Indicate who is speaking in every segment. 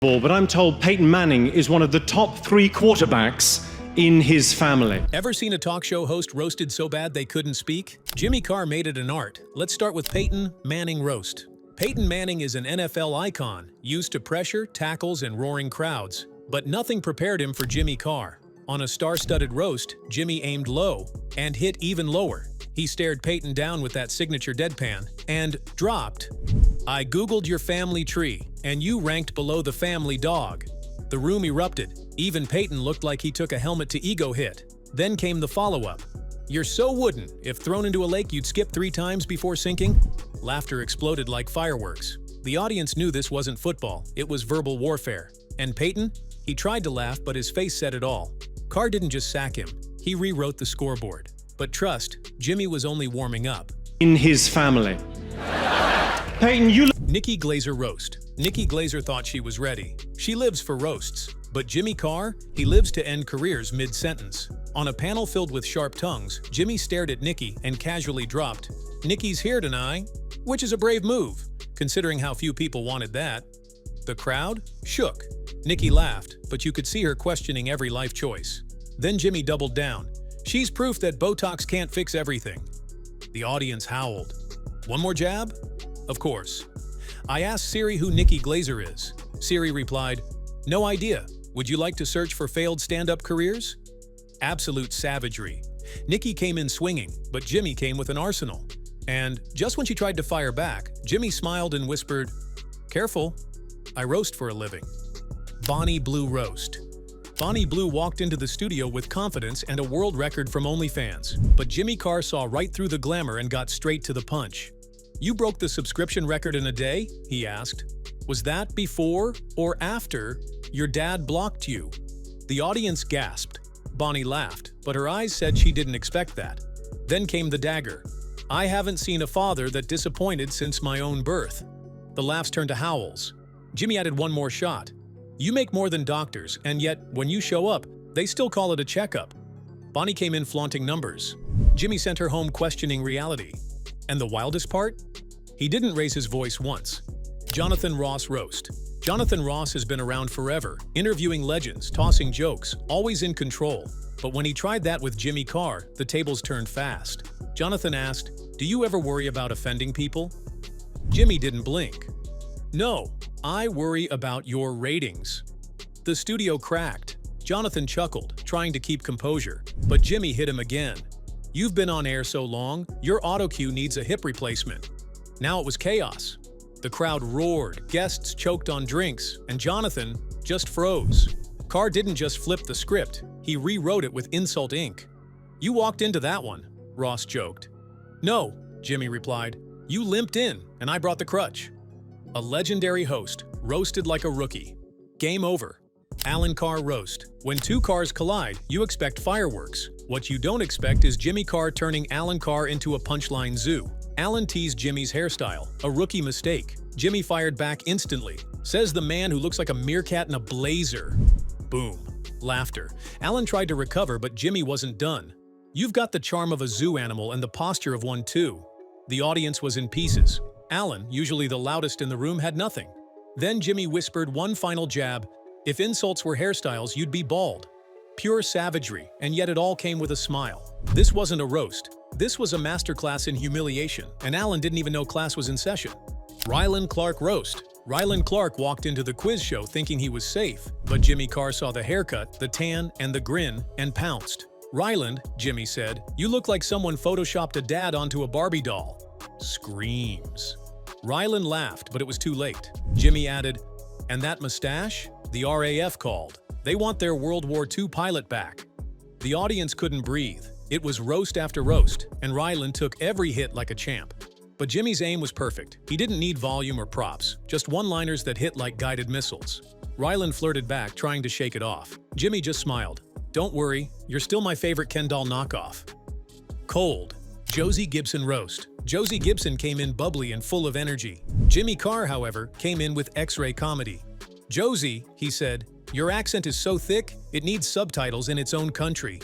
Speaker 1: But I'm told Peyton Manning is one of the top 3 quarterbacks in his family.
Speaker 2: Ever seen a talk show host roasted so bad they couldn't speak? Jimmy Carr made it an art. Let's start with Peyton Manning roast. Peyton Manning is an NFL icon, used to pressure, tackles, and roaring crowds. But nothing prepared him for Jimmy Carr. On a star-studded roast, Jimmy aimed low and hit even lower. He stared Peyton down with that signature deadpan and dropped, "I Googled your family tree, and you ranked below the family dog." The room erupted. Even Peyton looked like he took a helmet-to-ego hit. Then came the follow-up. "You're so wooden, if thrown into a lake you'd skip 3 times before sinking?" Laughter exploded like fireworks. The audience knew this wasn't football, it was verbal warfare. And Peyton? He tried to laugh, but his face said it all. Carr didn't just sack him, he rewrote the scoreboard. But trust, Jimmy was only warming up.
Speaker 1: In his family. Peyton, you
Speaker 2: Nikki Glaser roast. Nikki Glaser thought she was ready. She lives for roasts. But Jimmy Carr? He lives to end careers mid-sentence. On a panel filled with sharp tongues, Jimmy stared at Nikki and casually dropped, "Nikki's here tonight," which is a brave move, considering how few people wanted that. The crowd shook. Nikki laughed, but you could see her questioning every life choice. Then Jimmy doubled down. "She's proof that Botox can't fix everything." The audience howled. "One more jab?" "Of course." I asked Siri who Nikki Glaser is. Siri replied, "No idea. Would you like to search for failed stand-up careers?" Absolute savagery. Nikki came in swinging, but Jimmy came with an arsenal. And just when she tried to fire back, Jimmy smiled and whispered, "Careful, I roast for a living." Bonnie Blue roast. Bonnie Blue walked into the studio with confidence and a world record from OnlyFans. But Jimmy Carr saw right through the glamour and got straight to the punch. "You broke the subscription record in a day?" he asked. "Was that before or after your dad blocked you?" The audience gasped. Bonnie laughed, but her eyes said she didn't expect that. Then came the dagger. "I haven't seen a father that disappointed since my own birth." The laughs turned to howls. Jimmy added one more shot. "You make more than doctors, and yet, when you show up, they still call it a checkup." Bonnie came in flaunting numbers. Jimmy sent her home questioning reality. And the wildest part? He didn't raise his voice once. Jonathan Ross roast. Jonathan Ross has been around forever, interviewing legends, tossing jokes, always in control. But when he tried that with Jimmy Carr, the tables turned fast. Jonathan asked, "Do you ever worry about offending people?" Jimmy didn't blink. "No, I worry about your ratings." The studio cracked. Jonathan chuckled, trying to keep composure, but Jimmy hit him again. "You've been on air so long, your autocue needs a hip replacement." Now it was chaos. The crowd roared, guests choked on drinks, and Jonathan just froze. Carr didn't just flip the script, he rewrote it with insult ink. "You walked into that one," Ross joked. "No," Jimmy replied. "You limped in, and I brought the crutch." A legendary host, roasted like a rookie. Game over. Alan Carr roast. When 2 cars collide, you expect fireworks. What you don't expect is Jimmy Carr turning Alan Carr into a punchline zoo. Alan teased Jimmy's hairstyle, a rookie mistake. Jimmy fired back instantly. Says the man who looks like a meerkat in a blazer. Boom. Laughter. Alan tried to recover, but Jimmy wasn't done. "You've got the charm of a zoo animal and the posture of one too." The audience was in pieces. Alan, usually the loudest in the room, had nothing. Then Jimmy whispered one final jab, "If insults were hairstyles, you'd be bald." Pure savagery, and yet it all came with a smile. This wasn't a roast. This was a masterclass in humiliation, and Alan didn't even know class was in session. Rylan Clark roast. Rylan Clark walked into the quiz show thinking he was safe, but Jimmy Carr saw the haircut, the tan, and the grin, and pounced. "Ryland," Jimmy said, "you look like someone photoshopped a dad onto a Barbie doll." Screams. Rylan laughed, but it was too late. Jimmy added, "And that mustache? The RAF called. They want their World War II pilot back." The audience couldn't breathe. It was roast after roast, and Rylan took every hit like a champ. But Jimmy's aim was perfect. He didn't need volume or props, just one-liners that hit like guided missiles. Rylan flirted back, trying to shake it off. Jimmy just smiled. "Don't worry, you're still my favorite Ken doll knockoff." Cold. Josie Gibson roast. Josie Gibson came in bubbly and full of energy. Jimmy Carr, however, came in with X-ray comedy. "Josie," he said, "your accent is so thick, it needs subtitles in its own country."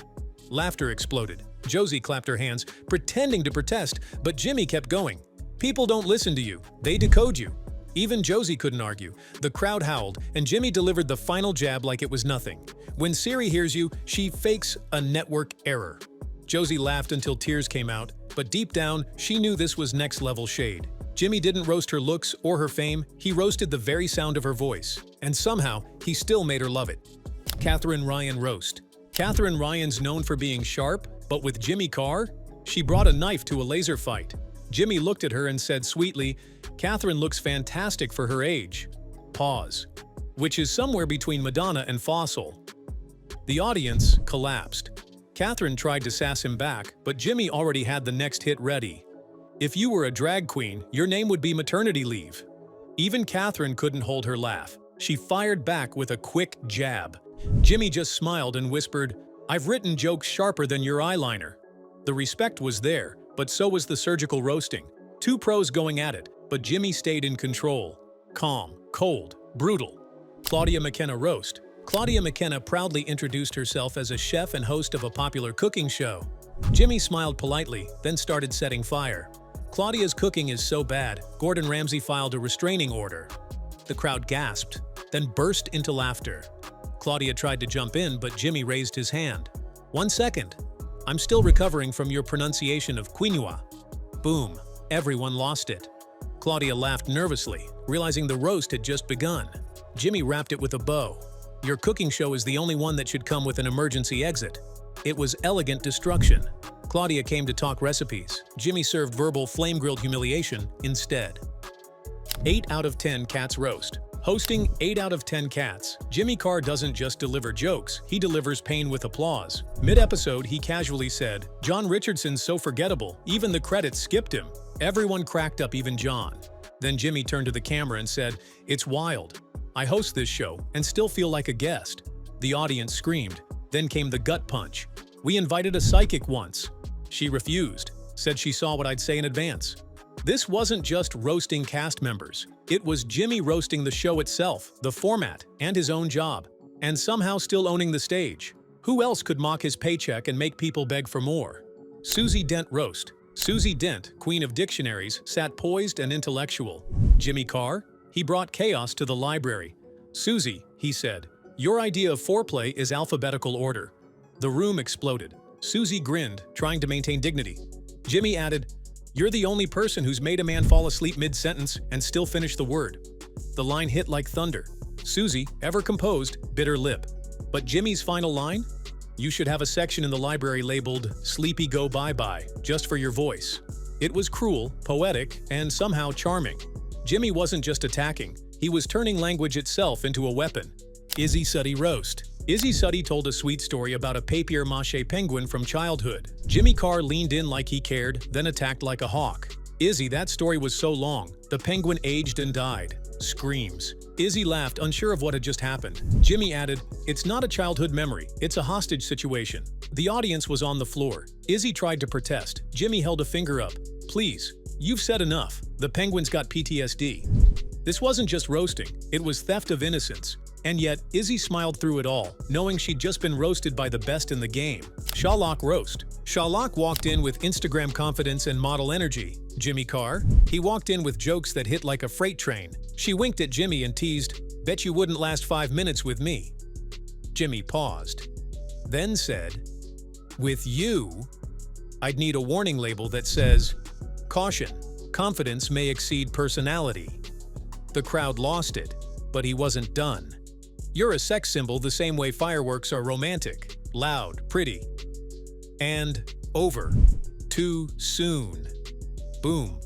Speaker 2: Laughter exploded. Josie clapped her hands, pretending to protest, but Jimmy kept going. "People don't listen to you, they decode you. Even Josie couldn't argue. The crowd howled, and Jimmy delivered the final jab like it was nothing. When Siri hears you, she fakes a network error. Josie laughed until tears came out, but deep down, she knew this was next-level shade. Jimmy didn't roast her looks or her fame, he roasted the very sound of her voice. And somehow, he still made her love it. Katherine Ryan roast. Katherine Ryan's known for being sharp, but with Jimmy Carr, she brought a knife to a laser fight. Jimmy looked at her and said sweetly, "Katherine looks fantastic for her age." Pause. Which is somewhere between Madonna and Fossil. The audience collapsed. Katherine tried to sass him back, but Jimmy already had the next hit ready. If you were a drag queen, your name would be maternity leave. Even Katherine couldn't hold her laugh. She fired back with a quick jab. Jimmy just smiled and whispered, "I've written jokes sharper than your eyeliner." The respect was there, but so was the surgical roasting. Two pros going at it, but Jimmy stayed in control. Calm, cold, brutal. Claudia McKenna roast. Claudia McKenna proudly introduced herself as a chef and host of a popular cooking show. Jimmy smiled politely, then started setting fire. Claudia's cooking is so bad, Gordon Ramsay filed a restraining order. The crowd gasped, then burst into laughter. Claudia tried to jump in, but Jimmy raised his hand. "1 second. I'm still recovering from your pronunciation of quinoa." Boom. Everyone lost it. Claudia laughed nervously, realizing the roast had just begun. Jimmy wrapped it with a bow. "Your cooking show is the only one that should come with an emergency exit." It was elegant destruction. Claudia came to talk recipes. Jimmy served verbal flame-grilled humiliation instead. 8 out of 10 cats roast. Hosting 8 out of 10 cats, Jimmy Carr doesn't just deliver jokes, he delivers pain with applause. Mid-episode, he casually said, "John Richardson's so forgettable, even the credits skipped him." Everyone cracked up, even John. Then Jimmy turned to the camera and said, "It's wild. I host this show and still feel like a guest." The audience screamed. Then came the gut punch. "We invited a psychic once. She refused, said she saw what I'd say in advance." This wasn't just roasting cast members. It was Jimmy roasting the show itself, the format, and his own job, and somehow still owning the stage. Who else could mock his paycheck and make people beg for more? Susie Dent roast. Susie Dent, queen of dictionaries, sat poised and intellectual. Jimmy Carr? He brought chaos to the library. "Susie," he said, "your idea of foreplay is alphabetical order." The room exploded. Susie grinned, trying to maintain dignity. Jimmy added, "You're the only person who's made a man fall asleep mid-sentence and still finish the word." The line hit like thunder. Susie, ever composed, bit her lip. But Jimmy's final line? "You should have a section in the library labeled, 'Sleepy Go Bye-Bye,' just for your voice." It was cruel, poetic, and somehow charming. Jimmy wasn't just attacking, he was turning language itself into a weapon. Izzy Sutti roast. Izzy Sutti told a sweet story about a papier-mâché penguin from childhood. Jimmy Carr leaned in like he cared, then attacked like a hawk. "Izzy, that story was so long. The penguin aged and died." Screams. Izzy laughed, unsure of what had just happened. Jimmy added, "It's not a childhood memory, it's a hostage situation." The audience was on the floor. Izzy tried to protest. Jimmy held a finger up. "Please, you've said enough. The penguin's got PTSD." This wasn't just roasting, it was theft of innocence. And yet, Izzy smiled through it all, knowing she'd just been roasted by the best in the game. Sherlock roast. Sherlock walked in with Instagram confidence and model energy. Jimmy Carr? He walked in with jokes that hit like a freight train. She winked at Jimmy and teased, "Bet you wouldn't last 5 minutes with me." Jimmy paused, then said, "With you, I'd need a warning label that says, 'Caution, confidence may exceed personality.'" The crowd lost it, but he wasn't done. "You're a sex symbol the same way fireworks are romantic, loud, pretty, and over. Too soon." Boom.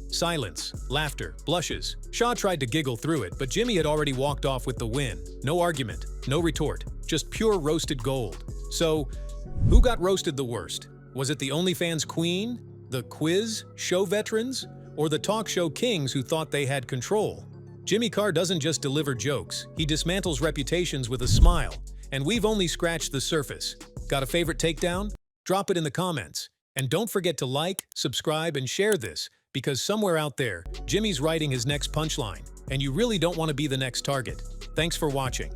Speaker 2: Silence, laughter, blushes. Shaw tried to giggle through it, but Jimmy had already walked off with the win. No argument, no retort, just pure roasted gold. So, who got roasted the worst? Was it the OnlyFans queen, the quiz show veterans, or the talk show kings who thought they had control? Jimmy Carr doesn't just deliver jokes, he dismantles reputations with a smile. And we've only scratched the surface. Got a favorite takedown? Drop it in the comments. And don't forget to like, subscribe, and share this, because somewhere out there, Jimmy's writing his next punchline, and you really don't want to be the next target. Thanks for watching.